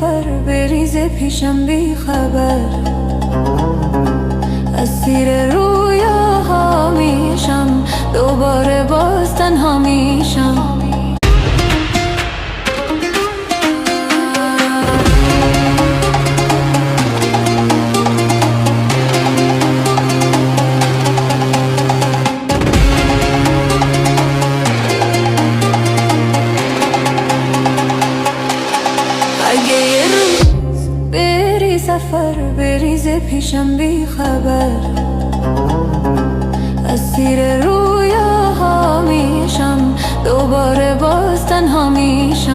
سفر بریزه پیشم بی خبر، اسیر رویاها میشم، دوباره باز تنها میشم. اگه یه روز بری سفر بریزه پیشم بی خبر، اسیر رویاها میشم، دوباره باز تنها میشم.